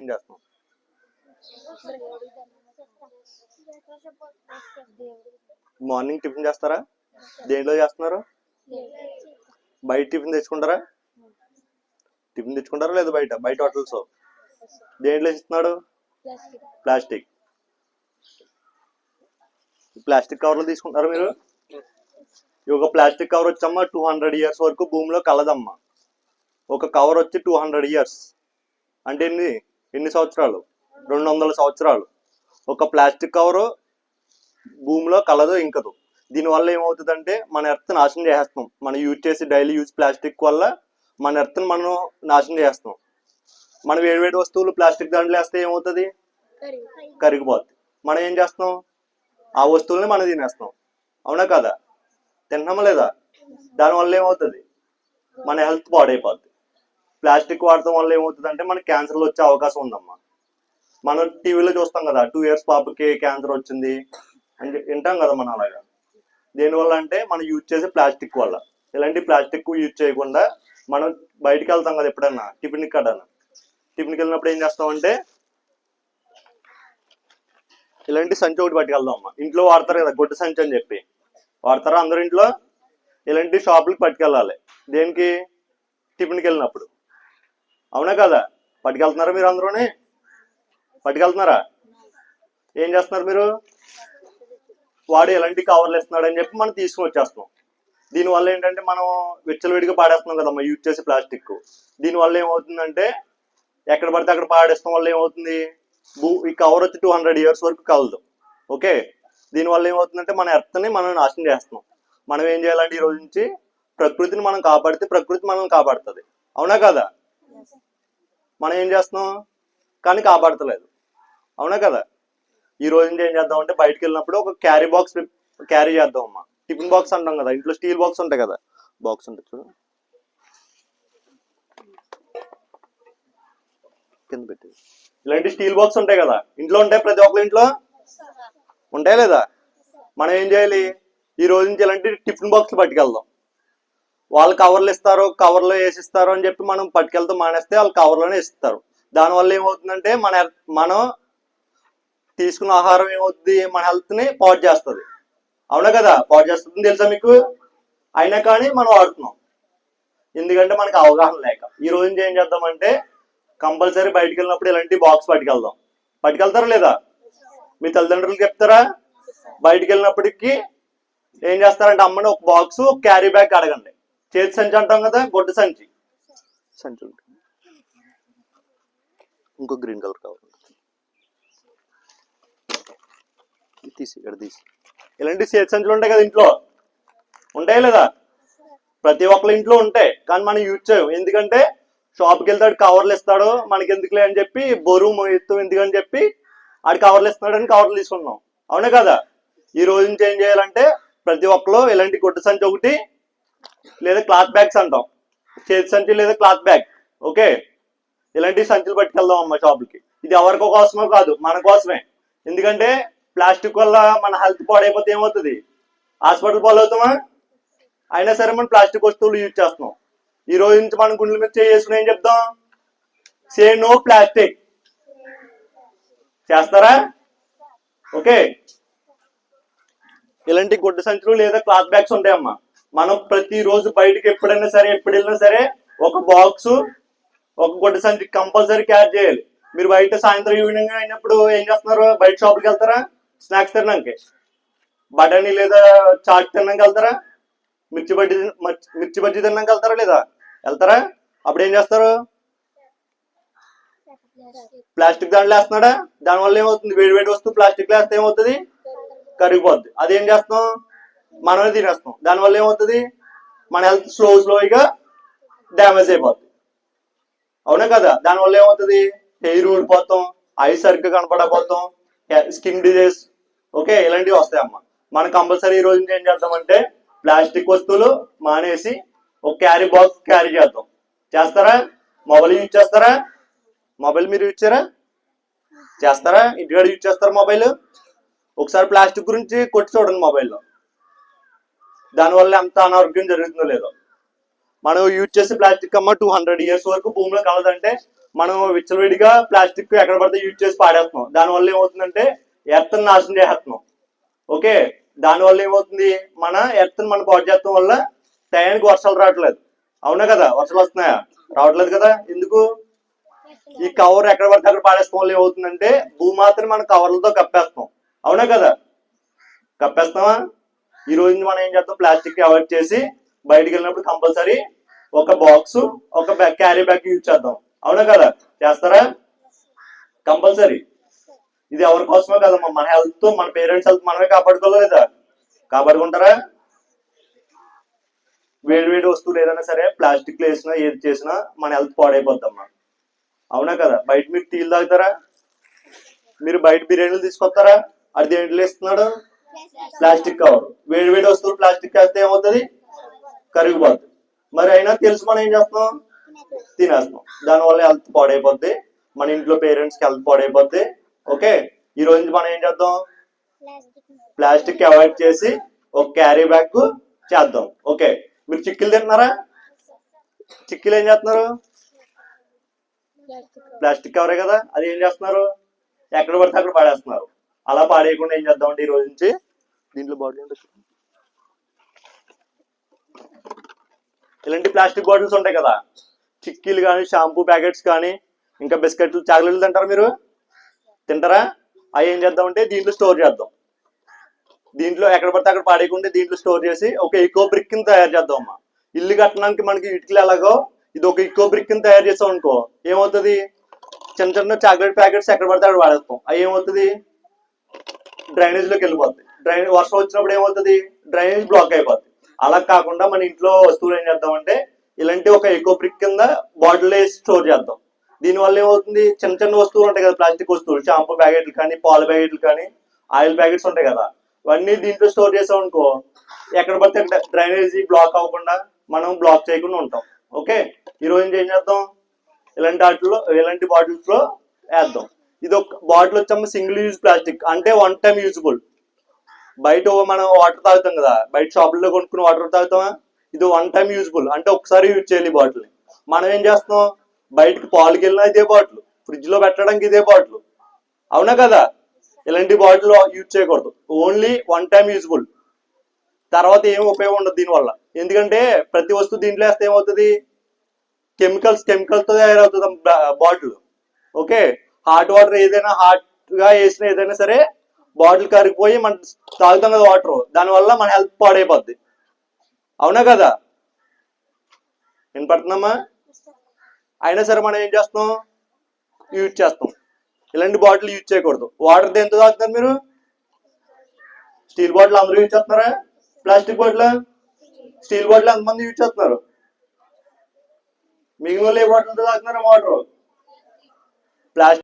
Tiffin చేస్తున్నాం? Morning tiffin చేస్తారా? దేంట్లో చేస్తున్నారు? బయట టిఫిన్ తెచ్చుకుంటారా? టిఫిన్ తెచ్చుకుంటారా లేదా బయట బయట హోటల్స్? దేంట్లో ఇస్తున్నాడు? ప్లాస్టిక్ ప్లాస్టిక్ కవర్లు తీసుకుంటారా మీరు? ఒక ప్లాస్టిక్ కవర్ వచ్చమ్మా 200 years వరకు భూమిలో కలదమ్మా. ఒక కవర్ వచ్చి 200 years అంటే ఎన్ని సంవత్సరాలు? 200 సంవత్సరాలు. ఒక ప్లాస్టిక్ కవరు భూమిలో కలదు, ఇంకదు. దీనివల్ల ఏమవుతుందంటే మన ఎర్త్ నాశనం చేసేస్తాం. మనం యూజ్ చేసి డైలీ యూజ్ ప్లాస్టిక్ వల్ల మన ఎర్త్ని మనం నాశనం చేస్తాం. మనం వేడివేడి వస్తువులు ప్లాస్టిక్ దాంట్లో వేస్తే ఏమవుతుంది? కరిగిపోద్ది. మనం ఏం చేస్తాం? ఆ వస్తువుల్ని మనం తినేస్తాం. అవునా కదా? తిన్నామా లేదా? దానివల్ల ఏమవుతుంది? మన హెల్త్ పాడైపోద్ది. ప్లాస్టిక్ వాడటం వల్ల ఏమవుతుంది అంటే మనకి క్యాన్సర్లు వచ్చే అవకాశం ఉందమ్మా. మనం టీవీలో చూస్తాం కదా, 2 years పాపకి క్యాన్సర్ వచ్చింది అని వింటాం కదా మనం. అలాగా దేనివల్ల అంటే మనం యూజ్ చేసే ప్లాస్టిక్ వల్ల. ఇలాంటి ప్లాస్టిక్ యూజ్ చేయకుండా మనం బయటికి వెళ్తాం కదా ఎప్పుడన్నా టిఫిన్కి కడన్నా. టిఫిన్కి వెళ్ళినప్పుడు ఏం చేస్తామంటే ఇలాంటి సంచి ఒకటి పట్టుకెళ్దాం అమ్మా. ఇంట్లో వాడతారు కదా గొడ్డు సంచి అని చెప్పి, వాడతారా అందరు ఇంట్లో? ఇలాంటి షాపులకి పట్టుకెళ్ళాలి. దేనికి? టిఫిన్కి వెళ్ళినప్పుడు. అవునా కదా? పట్టుకెళ్తున్నారా మీరు? అందరూనే పట్టుకెళ్తున్నారా? ఏం చేస్తున్నారు మీరు? వాడు ఎలాంటి కవర్లు ఇస్తున్నాడు అని చెప్పి మనం తీసుకుని వచ్చేస్తాం. దీనివల్ల ఏంటంటే మనం విచ్చలవిడిగా పాడేస్తున్నాం కదమ్మా యూజ్ చేసే ప్లాస్టిక్. దీనివల్ల ఏమవుతుందంటే ఎక్కడ పడితే అక్కడ పాడేస్తాం వల్ల ఏమవుతుంది? ఈ కవర్ వచ్చి 200 years వరకు కలదు. ఓకే, దీనివల్ల ఏమవుతుందంటే మన ఎర్త్ని మనం నాశనం చేస్తున్నాం. మనం ఏం చేయాలంటే ఈ రోజు నుంచి ప్రకృతిని మనం కాపాడితే ప్రకృతి మనం కాపాడుతుంది. అవునా కదా? మనం ఏం చేస్తున్నాం కానీ కాపాడతలేదు. అవునా కదా? ఈ రోజు నుంచి ఏం చేద్దాం అంటే బయటకు వెళ్ళినప్పుడు ఒక క్యారీ బాక్స్ క్యారీ చేద్దాం అమ్మా. టిఫిన్ బాక్స్ అంటాం కదా, ఇంట్లో స్టీల్ బాక్స్ ఉంటాయి కదా, బాక్స్ ఉంటుంది చూడు కింద పెట్టి. ఇలాంటి స్టీల్ బాక్స్ ఉంటాయి కదా, ఇంట్లో ఉంటాయి, ప్రతి ఒక్కరి ఇంట్లో ఉంటాయి లేదా? మనం ఏం చేయాలి? ఈ రోజు నుంచి ఇలాంటి టిఫిన్ బాక్స్లు పట్టుకెళ్దాం. వాళ్ళు కవర్లు ఇస్తారు, కవర్లో వేసిస్తారు అని చెప్పి మనం పట్టుకెళ్తాం మానేస్తే వాళ్ళు కవర్లోనే ఇస్తారు. దానివల్ల ఏమవుతుందంటే మనం తీసుకున్న ఆహారం ఏమవుతుంది? మన హెల్త్ని పాడు చేస్తుంది. అవునా కదా? పాడు చేస్తుంది తెలుసా మీకు? అయినా కానీ మనం వాడుతున్నాం, ఎందుకంటే మనకు అవగాహన లేక. ఈ రోజు నుంచి ఏం చేద్దామంటే కంపల్సరీ బయటకు వెళ్ళినప్పుడు ఇలాంటి బాక్స్ పట్టుకెళ్దాం. పట్టుకెళ్తారా లేదా? మీ తల్లిదండ్రులు చెప్తారా? బయటకు వెళ్ళినప్పటికీ ఏం చేస్తారంటే అమ్మని ఒక బాక్స్ ఒక క్యారీ బ్యాగ్ అడగండి. చేతి సంచి అంటాం కదా, గొడ్డ సంచి ఉంటుంది, ఇంకో గ్రీన్ కలర్ కావాలి తీసి ఇక్కడ తీసి. ఇలాంటి చేతి సంచులు ఉంటాయి కదా, ఇంట్లో ఉంటాయి లేదా? ప్రతి ఒక్కరి ఇంట్లో ఉంటాయి, కానీ మనం యూజ్ చేయం. ఎందుకంటే షాప్కి వెళ్తాడు, కవర్లు ఇస్తాడు, మనకి ఎందుకులే అని చెప్పి బరువు ఎత్తు ఎందుకని చెప్పి ఆడు కవర్లు ఇస్తున్నాడని కవర్లు తీసుకున్నాం. అవునా కదా? ఈ రోజు నుంచి ఏం చేయాలంటే ప్రతి ఒక్కరు ఇలాంటి గుడ్డ సంచి ఒకటి లేదా క్లాత్ బ్యాగ్స్ అంటాం, చేతి సంచి లేదా క్లాత్ బ్యాగ్. ఓకే, ఇలాంటి సంచులు పట్టుకెళ్దాం అమ్మ షాపులకి. ఇది ఎవరికో కోసమో కాదు, మన కోసమే. ఎందుకంటే ప్లాస్టిక్ వల్ల మన హెల్త్ పాడైపోతే ఏమవుతుంది? హాస్పిటల్ పాలవుతామా? అయినా సరే మనం ప్లాస్టిక్ వస్తువులు యూజ్ చేస్తున్నాం. ఈ రోజు నుంచి మనం గుండెల మీద చేసుకుని ఏం చెప్తాం? Say no plastic. చేస్తారా? ఓకే, ఇలాంటి గుడ్డ సంచులు లేదా క్లాత్ బ్యాగ్స్ ఉంటాయమ్మా. మనం ప్రతిరోజు బయటకి ఎప్పుడైనా సరే, ఎప్పుడు వెళ్ళినా సరే ఒక బాక్స్ ఒక గుడ్డ సంచి కంపల్సరీ క్యారీ చేయాలి. మీరు బయట సాయంత్రం ఈవినింగ్ అయినప్పుడు ఏం చేస్తున్నారు? బయట షాప్కి వెళ్తారా? స్నాక్స్ తినడానికి, బఠానీ లేదా చాట్ తినడానికి వెళ్తారా? మిర్చి బజ్జీ తినడానికి వెళ్తారా లేదా? వెళ్తారా? అప్పుడు ఏం చేస్తారు? ప్లాస్టిక్ దాంట్లో వేస్తున్నాడా? దానివల్ల ఏమవుతుంది? వేడి వస్తువు ప్లాస్టిక్ లో వేస్తే ఏమవుతుంది? కరిగిపోద్ది. అదేం చేస్తాం? మనమే తినేస్తాం. దానివల్ల ఏమవుతుంది? మన హెల్త్ స్లోగా డ్యామేజ్ అయిపోద్ది. అవునా కదా? దానివల్ల ఏమవుతుంది? హెయిర్ ఊడిపోతాం, ఐస్ సరిగ్గా కనపడకపోతాం, స్కిన్ డిజీజ్, ఓకే, ఇలాంటివి వస్తాయమ్మా. మనం కంపల్సరీ ఈ రోజు ఏం చేద్దామంటే ప్లాస్టిక్ వస్తువులు మానేసి ఒక క్యారీ బాక్స్ క్యారీ చేద్దాం. చేస్తారా? మొబైల్ యూజ్ చేస్తారా? మొబైల్ మీరు యూజ్ చేస్తారా? ఇంటికాడ యూజ్ చేస్తారా మొబైల్? ఒకసారి ప్లాస్టిక్ గురించి కొట్టి చూడండి మొబైల్లో, దానివల్ల ఎంత అనారోగ్యం జరుగుతుందో లేదో. మనం యూజ్ చేసే ప్లాస్టిక్ అమ్మ 200 years వరకు భూమిలో కలదంటే మనం విచ్చలవిడిగా ప్లాస్టిక్ ఎక్కడ పడితే యూజ్ చేసి పాడేస్తున్నాం. దానివల్ల ఏమవుతుందంటే ఎర్త్ నాశనం చేస్తున్నాం. ఓకే, దానివల్ల ఏమవుతుంది, మన ఎర్త్ మనం పాడు చేయడం వల్ల టైంకి వర్షాలు రావట్లేదు. అవునా కదా? వర్షాలు వస్తున్నాయా? రావట్లేదు కదా. ఎందుకు? ఈ కవర్ ఎక్కడ పడితే అక్కడ పాడేస్తాం వల్ల ఏమవుతుందంటే భూమాతని మనం కవర్లతో కప్పేస్తాం. అవునా కదా? కప్పేస్తామా? ఈ రోజు మనం ఏం చేస్తాం, ప్లాస్టిక్ అవాయిడ్ చేసి బయటికి వెళ్ళినప్పుడు కంపల్సరీ ఒక బాక్స్, ఒక క్యారీ బ్యాగ్ యూజ్ చేద్దాం. అవునా కదా? చేస్తారా? కంపల్సరీ. ఇది ఎవరి కోసమే కదమ్మా, మన హెల్త్, మన పేరెంట్స్ హెల్త్ మనమే కాపాడుకోవాలి లేదా? కాపాడుకుంటారా? వేడి వేడి వస్తువులు ఏదైనా సరే ప్లాస్టిక్ లో వేసినా ఏది చేసినా మన హెల్త్ పాడైపోద్దమ్మా. అవునా కదా? బయట మీరు టీలు తాగుతారా? మీరు బయట బిర్యానీలు తీసుకొస్తారా? అది దేంట్లో ఇస్తున్నాడు? Plastic cover. వేడి వేడి వస్తువులు ప్లాస్టిక్ వేస్తే ఏమవుతుంది? కరిగిపోద్ది. మరి అయినా తెలుసు మనం ఏం చేస్తున్నాం? తినేస్తాం. దానివల్ల హెల్త్ పాడైపోద్ది, మన ఇంట్లో పేరెంట్స్ కి హెల్త్ పాడైపోద్ది. ఓకే, ఈ రోజు మనం ఏం చేద్దాం, ప్లాస్టిక్ అవాయిడ్ చేసి ఒక క్యారీ బ్యాగ్ చేద్దాం. ఓకే, మీరు చిక్కీలు తింటున్నారా? చిక్కీలు ఏం చేస్తున్నారు? ప్లాస్టిక్ కవరే కదా, అది ఏం చేస్తున్నారు, ఎక్కడ పడితే అక్కడ పాడేస్తున్నారు. అలా పాడేయకుండా ఏం చేద్దామంటే ఈ రోజు నుంచి దీంట్లో బాటిల్ ఉంటుంది, ఇలాంటి ప్లాస్టిక్ బాటిల్స్ ఉంటాయి కదా, చిక్కీలు కానీ, షాంపూ ప్యాకెట్స్ కానీ, ఇంకా బిస్కెట్లు, చాక్లెట్లు తింటారా మీరు? తింటారా? అవి ఏం చేద్దామంటే దీంట్లో స్టోర్ చేద్దాం. దీంట్లో ఎక్కడ పడితే అక్కడ పాడేయకుండా దీంట్లో స్టోర్ చేసి ఒక ఈకో బ్రిక్ ని తయారు చేద్దాం అమ్మా. ఇల్లు కట్టడానికి మనకి ఇటుకలు ఎలాగో ఇది ఒక ఈకో బ్రిక్ ని తయారు చేసాం అనుకో, ఏమవుతుంది, చిన్న చిన్న చాక్లెట్ ప్యాకెట్స్ ఎక్కడ పడితే అక్కడ వాడేస్తాం. అవి ఏమవుతుంది, డ్రైనేజ్ లోకి వెళ్ళిపోద్ది. వర్షం వచ్చినప్పుడు ఏమవుతుంది, డ్రైనేజ్ బ్లాక్ అయిపోద్ది. అలా కాకుండా మన ఇంట్లో వస్తువులు ఏం చేద్దామంటే ఇలాంటి ఒక ఎకో బ్రిక్ కింద బాటిల్ వేసి స్టోర్ చేద్దాం. దీనివల్ల ఏమవుతుంది, చిన్న చిన్న వస్తువులు ఉంటాయి కదా, ప్లాస్టిక్ వస్తువులు, షాంపూ ప్యాకెట్లు కానీ, పాల ప్యాకెట్లు కానీ, ఆయిల్ ప్యాకెట్స్ ఉంటాయి కదా, అవన్నీ దీంట్లో స్టోర్ చేసాం అనుకో, ఎక్కడ పడితే డ్రైనేజీ బ్లాక్ అవ్వకుండా మనం బ్లాక్ చేయకుండా ఉంటాం. ఓకే, ఈ రోజు ఏం చేద్దాం, ఇలాంటి బాటిల్స్ లో వేద్దాం. ఇది ఒక బాటిల్ వచ్చాము సింగిల్ యూజ్ ప్లాస్టిక్, అంటే వన్ టైం యూజబుల్. బయట మనం వాటర్ తాగుతాం కదా, బయట షాపుల్లో కొనుక్కుని వాటర్ తాగుతామా, ఇది వన్ టైం యూజబుల్, అంటే ఒకసారి యూజ్ చేయాలి బాటిల్. మనం ఏం చేస్తాం, బయటకి పాలుకి వెళ్ళినా ఇదే బాటిల్, ఫ్రిడ్జ్ లో పెట్టడానికి ఇదే బాటిల్. అవునా కదా? ఇలాంటి బాటిల్ యూజ్ చేయకూడదు, ఓన్లీ వన్ టైం యూజబుల్. తర్వాత ఏం ఉపయోగం ఉండదు దీనివల్ల, ఎందుకంటే ప్రతి వస్తువు దీంట్లో వేస్తే ఏమవుతుంది, కెమికల్స్ తో తయారవుతుంది బాటిల్. ఓకే, హాట్ వాటర్ ఏదైనా హాట్ గా వేసిన ఏదైనా సరే బాటిల్ కరిగిపోయి మనం తాగుతాం కదా వాటర్, దానివల్ల మన హెల్త్ పాడైపోద్ది. అవునా కదా? వినపడుతుందమ్మా? అయినా సరే మనం ఏం చేస్తాం, యూజ్ చేస్తాం. ఇలాంటి బాటిల్ యూజ్ చేయకూడదు. వాటర్ దేంతో తాగుతున్నారు మీరు? స్టీల్ బాటిల్ అందరూ యూజ్ చేస్తున్నారా? ప్లాస్టిక్ బాటిల్, స్టీల్ బాటిల్ ఎంతమంది యూజ్ చేస్తున్నారు? మిగిలిన వాళ్ళు ఏ బాటిల్తో తాగుతున్నారు వాటర్? ప్లాస్టిక్